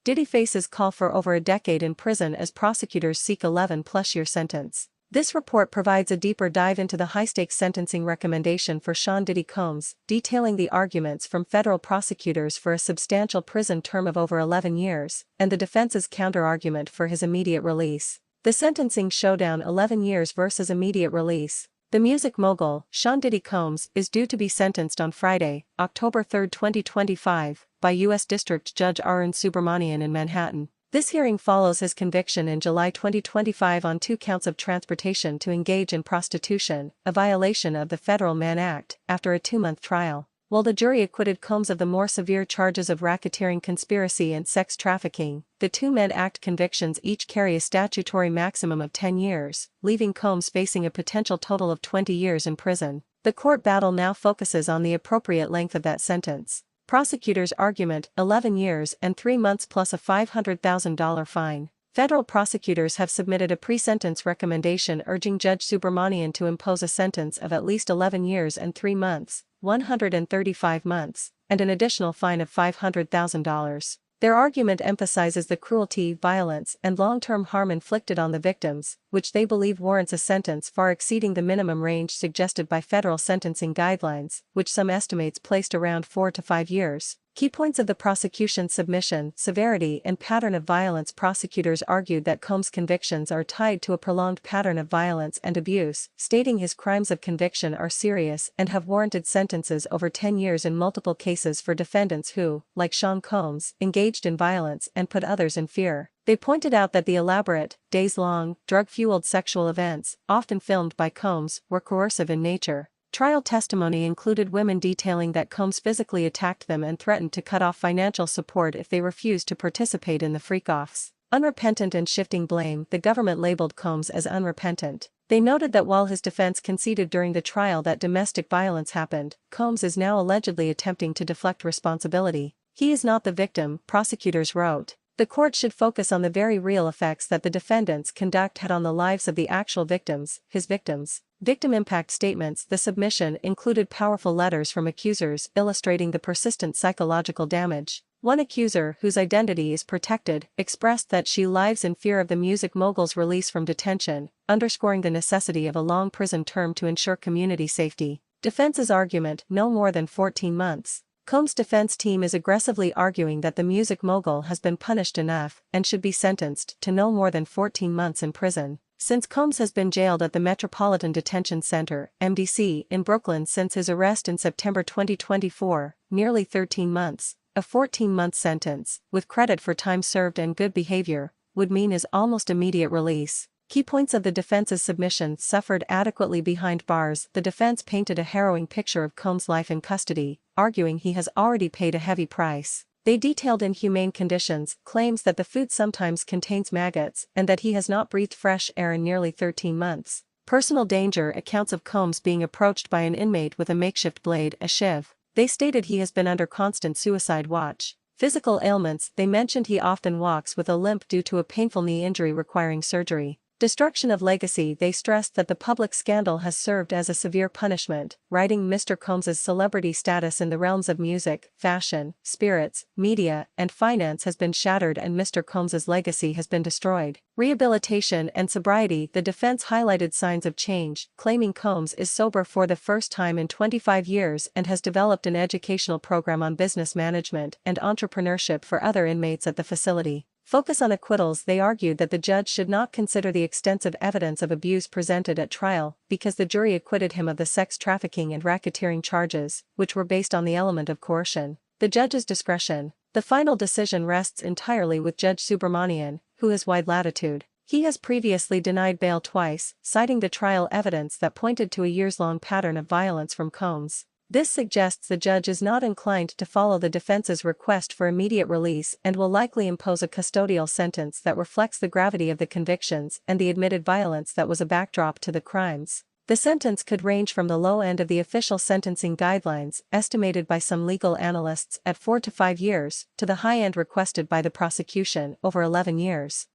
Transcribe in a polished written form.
Diddy faces call for over a decade in prison as prosecutors seek 11-plus-year sentence. This report provides a deeper dive into the high-stakes sentencing recommendation for Sean Diddy Combs, detailing the arguments from federal prosecutors for a substantial prison term of over 11 years, and the defense's counter-argument for his immediate release. The sentencing showdown: 11 years versus immediate release. The music mogul, Sean Diddy Combs, is due to be sentenced on Friday, October 3, 2025, by U.S. District Judge Arun Subramanian in Manhattan. This hearing follows his conviction in July 2025 on 2 counts of transportation to engage in prostitution, a violation of the federal Mann Act, after a 2-month trial. While the jury acquitted Combs of the more severe charges of racketeering, conspiracy and sex trafficking, the 2 Mann Act convictions each carry a statutory maximum of 10 years, leaving Combs facing a potential total of 20 years in prison. The court battle now focuses on the appropriate length of that sentence. Prosecutors' argument: 11 years and 3 months plus a $500,000 fine. Federal prosecutors have submitted a pre-sentence recommendation urging Judge Subramanian to impose a sentence of at least 11 years and 3 months, 135 months, and an additional fine of $500,000. Their argument emphasizes the cruelty, violence, and long-term harm inflicted on the victims, which they believe warrants a sentence far exceeding the minimum range suggested by federal sentencing guidelines, which some estimates placed around 4 to 5 years. Key points of the prosecution's submission: severity and pattern of violence. Prosecutors argued that Combs' convictions are tied to a prolonged pattern of violence and abuse, stating his crimes of conviction are serious and have warranted sentences over 10 years in multiple cases for defendants who, like Sean Combs, engaged in violence and put others in fear. They pointed out that the elaborate, days-long, drug-fueled sexual events, often filmed by Combs, were coercive in nature. Trial testimony included women detailing that Combs physically attacked them and threatened to cut off financial support if they refused to participate in the freak-offs. Unrepentant and shifting blame. The government labeled Combs as unrepentant. They noted that while his defense conceded during the trial that domestic violence happened, Combs is now allegedly attempting to deflect responsibility. He is not the victim, prosecutors wrote. The court should focus on the very real effects that the defendant's conduct had on the lives of the actual victims, his victims. Victim impact statements. The submission included powerful letters from accusers illustrating the persistent psychological damage. One accuser, whose identity is protected, expressed that she lives in fear of the music mogul's release from detention, underscoring the necessity of a long prison term to ensure community safety. Defense's argument: no more than 14 months. Combs' defense team is aggressively arguing that the music mogul has been punished enough and should be sentenced to no more than 14 months in prison. Since Combs has been jailed at the Metropolitan Detention Center, MDC, in Brooklyn since his arrest in September 2024, nearly 13 months, a 14-month sentence, with credit for time served and good behavior, would mean his almost immediate release. Key points of the defense's submission: suffered adequately behind bars. The defense painted a harrowing picture of Combs' life in custody, arguing he has already paid a heavy price. They detailed inhumane conditions, claims that the food sometimes contains maggots, and that he has not breathed fresh air in nearly 13 months. Personal danger. Accounts of Combs being approached by an inmate with a makeshift blade, a shiv. They stated he has been under constant suicide watch. Physical ailments. They mentioned he often walks with a limp due to a painful knee injury requiring surgery. Destruction of legacy. They stressed that the public scandal has served as a severe punishment, writing Mr. Combs's celebrity status in the realms of music, fashion, spirits, media, and finance has been shattered and Mr. Combs's legacy has been destroyed. Rehabilitation and sobriety. The defense highlighted signs of change, claiming Combs is sober for the first time in 25 years and has developed an educational program on business management and entrepreneurship for other inmates at the facility. Focus on acquittals. They argued that the judge should not consider the extensive evidence of abuse presented at trial, because the jury acquitted him of the sex trafficking and racketeering charges, which were based on the element of coercion. The judge's discretion. The final decision rests entirely with Judge Subramanian, who has wide latitude. He has previously denied bail twice, citing the trial evidence that pointed to a years-long pattern of violence from Combs. This suggests the judge is not inclined to follow the defense's request for immediate release and will likely impose a custodial sentence that reflects the gravity of the convictions and the admitted violence that was a backdrop to the crimes. The sentence could range from the low end of the official sentencing guidelines, estimated by some legal analysts at 4 to 5 years, to the high end requested by the prosecution, over 11 years.